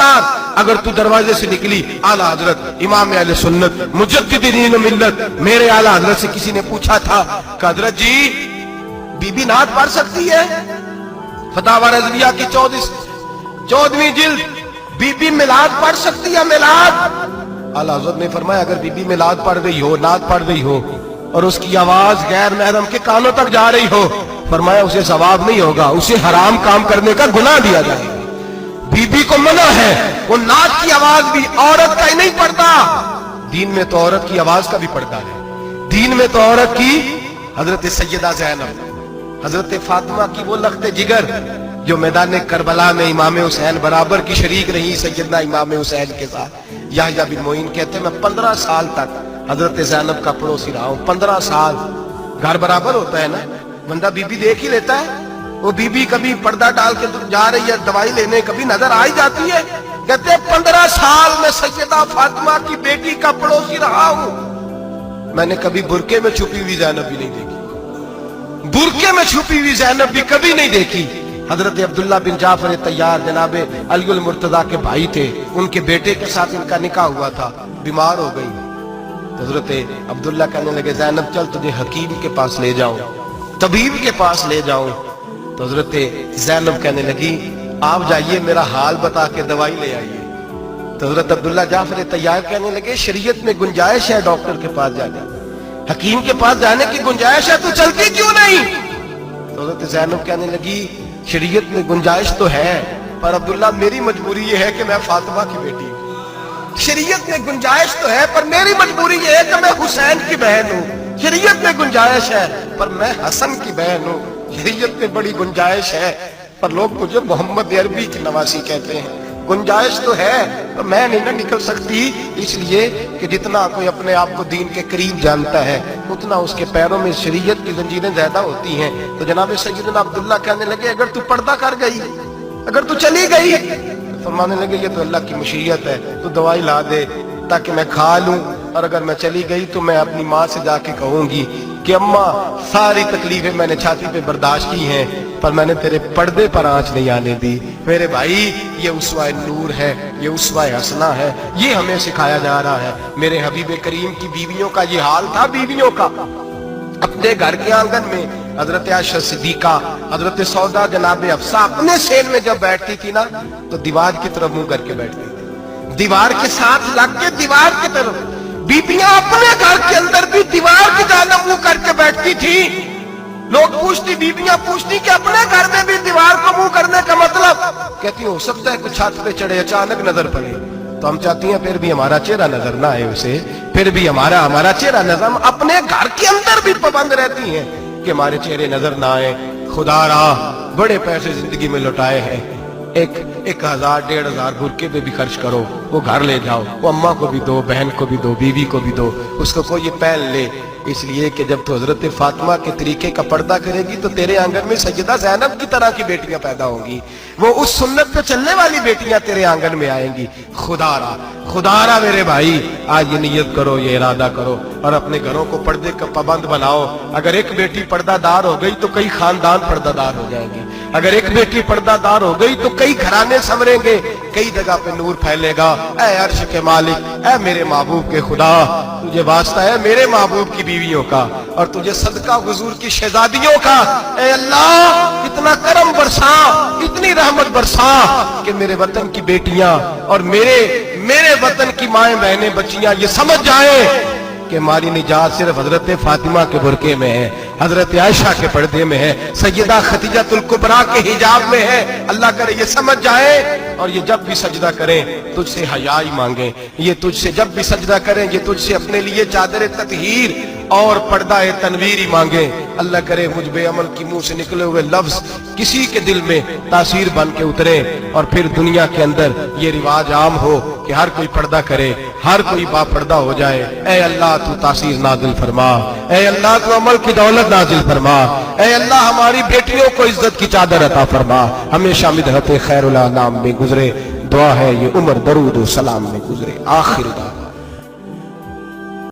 खबरदार अगर तू दरवाजे से निकली, आला हजरत इमाम अहले सुन्नत मुजद्दिद दीन मिल्लत मेरे आला हजरत से किसी ने पूछा था कि हजरत जी बीबी नात पढ़ सकती है? फतावा रज़विया की 14वीं जिल्द, बीबी मिलाद पढ़ सकती है? मिलाद। आला हजरत ने फरमाया अगर बीबी मिलाद पढ़ रही हो, नात पढ़ रही हो और उसकी आवाज गैर महरम के कानों तक जा रही हो, फरमाया उसे सवाब नहीं होगा, उसे हराम काम करने का गुनाह दिया जाएगा। बीबी को मना है, वो नात की आवाज भी औरत का ही नहीं पड़ता, दीन में तो औरत की आवाज का भी पड़ता है। दीन में तो औरत की, हजरत सैयदा ज़ैनब, हजरत फातिमा की वो लख्ते जिगर जो मैदान करबला में इमाम हुसैन बराबर की शरीक रही सैयदना इमाम हुसैन के साथ। याह्या बिन मोइन कहते हैं मैं 15 साल तक हजरत ज़ैनब का पड़ोसी रहा हूं। 15 साल, घर बराबर होता है ना, बंदा बीबी देख ही लेता है। वो बीबी कभी पर्दा डाल के जा रही है दवाई लेने, कभी नजर आ ही जाती है। कहते 15 साल में सैयदा फातिमा की बेटी का पड़ोसी रहा हूं, मैंने कभी बुरके में छुपी हुई ज़ैनब भी नहीं देखी, बुरके में छुपी हुई ज़ैनब भी कभी नहीं देखी। हजरत अब्दुल्ला बिन जाफर तैयार जनाबे अली मुर्तजा के भाई थे, उनके बेटे के साथ इनका निकाह हुआ था, बीमार हो गई। हजरत अब्दुल्ला कहने लगे ज़ैनब चल तुझे हकीम के पास ले जाऊं, तबीब के पास ले जाऊं। तो हजरत ज़ैनब कहने लगी आप जाइए मेरा हाल बता के दवाई ले आइए। तो हजरत अब्दुल्ला जाफर तैयार कहने लगे शरीयत में गुंजाइश है डॉक्टर के पास जाने, हकीम के पास जाने की गुंजाइश है, तो चलती क्यों नहीं? तो हजरत ज़ैनब कहने लगी शरीयत में गुंजाइश तो है, पर अब्दुल्ला मेरी मजबूरी ये है कि मैं फातिमा की बेटी हूं। शरीयत में गुंजाइश तो है पर मेरी मजबूरी ये है कि मैं हुसैन की बहन हूं। शरीयत में गुंजाइश है पर मैं हसन की बहन हूं। शरीयत में बड़ी गुंजाइश है पर लोग मुझे मोहम्मद अरबी की नवासी कहते हैं। गुंजाइश तो है तो मैं नहीं ना निकल सकती, इसलिए कि जितना कोई अपने आप को दीन के करीब जानता है उतना उसके पैरों में शरीयत की जंजीरें ज्यादा होती हैं। तो जनाब सैयदना अब्दुल्ला कहने लगे अगर तू पर्दा कर गई, अगर तू चली गई, तो फरमाने लगे ये तो अल्लाह की मशीयत है, तू दवाई ला दे ताकि मैं खा लूं, और अगर मैं चली गई तो मैं अपनी माँ से जाके कहूंगी कि अम्मा सारी तकलीफें मैंने छाती पे बर्दाश्त की हैं पर मैंने तेरे पर्दे पर आंच नहीं आने दी। मेरे भाई ये उसवाए नूर है, ये उसवाए हसना है, ये हमें सिखाया जा रहा है। मेरे हबीब करीम की बीवियों का ये हाल था, बीवियों का अपने घर के आंगन में हजरत आयशा सिद्दीका, हजरत सौदा जनाब हफ्सा अपने सेन में जब बैठती थी ना तो दीवार की तरफ मुंह करके बैठती थी, दीवार के साथ लग के दीवार की तरफ। बीबियां अपने घर के अंदर भी दीवार की जानब मुंह करके बैठती थी। लोग पूछती, बीबियां पूछती कि अपने घर में भी दीवार को मुंह करने का मतलब? कहती हो सकता है कुछ छत पे चढ़े अचानक नजर पड़े, तो हम चाहती हैं फिर भी हमारा चेहरा नजर ना आए उसे, फिर भी हमारा चेहरा नजर, हम अपने घर के अंदर भी पाबंद रहती हैं कि हमारे चेहरे नजर ना आए। खुदा रा बड़े पैसे जिंदगी में लुटाए हैं, 1000 1500 बुरके पे भी खर्च करो, वो घर ले जाओ, वो अम्मा को भी दो, बहन को भी दो, बीवी को भी दो, उसको कोई ये पहन ले। इसलिए कि जब तो हजरत फातिमा के तरीके का पर्दा करेगी तो तेरे आंगन में सैयदा ज़ैनब की तरह की बेटियां पैदा होंगी, वो उस सुन्नत पे चलने वाली बेटियां तेरे आंगन में आएंगी। खुदारा मेरे भाई आज ये नियत करो, ये इरादा करो और अपने घरों को पर्दे का पाबंद बनाओ। अगर एक बेटी पर्दादार हो गई तो कई खानदान पर्दादार हो जाएंगे, अगर एक बेटी पर्दादार हो गई तो कई घराने संवरेंगे, कई जगह पे नूर फैलेगा। ऐ अर्श के मालिक, ऐ मेरे महबूब के खुदा, तुझे वास्ता है मेरे महबूब की बीवियों का और तुझे सदका हुजूर की शहजादियों का। ऐ अल्लाह इतना करम बरसा, इतनी रहमत बरसा कि मेरे वतन की बेटियां और मेरे वतन की माएं बहनें बच्चियां ये समझ जाए कि हमारी निजात सिर्फ हजरत फातिमा के बुरके में है, हजरत आयशा के पर्दे में है, सैयदा खदीजतुल कुबरा के हिजाब में है। अल्लाह करे ये समझ जाए और ये जब भी सजदा करें तुझसे हयाई मांगे, ये तुझसे जब भी सजदा करें ये तुझसे अपने लिए चादर ततहीर और पर्दा तनवीर मांगे। अल्लाह करे मुझ बेअमल की मुंह से निकले हुए लफ्ज किसी के दिल में तासीर बन के उतरे और फिर दुनिया के अंदर ये रिवाज आम हो कि हर कोई पर्दा करे, हर कोई बापर्दा हो जाए। ऐ अल्लाह तू तासीर नाजिल फरमा, ऐ अल्लाह तू अमल की दौलत नाजिल फरमा, ऐ अल्लाह हमारी बेटियों को इज्जत की चादर अता फरमा। हमेशा मिदहत खैरुल अनाम में गुजरे, दुआ है ये उम्र दरूद व सलाम में गुजरे। आखिर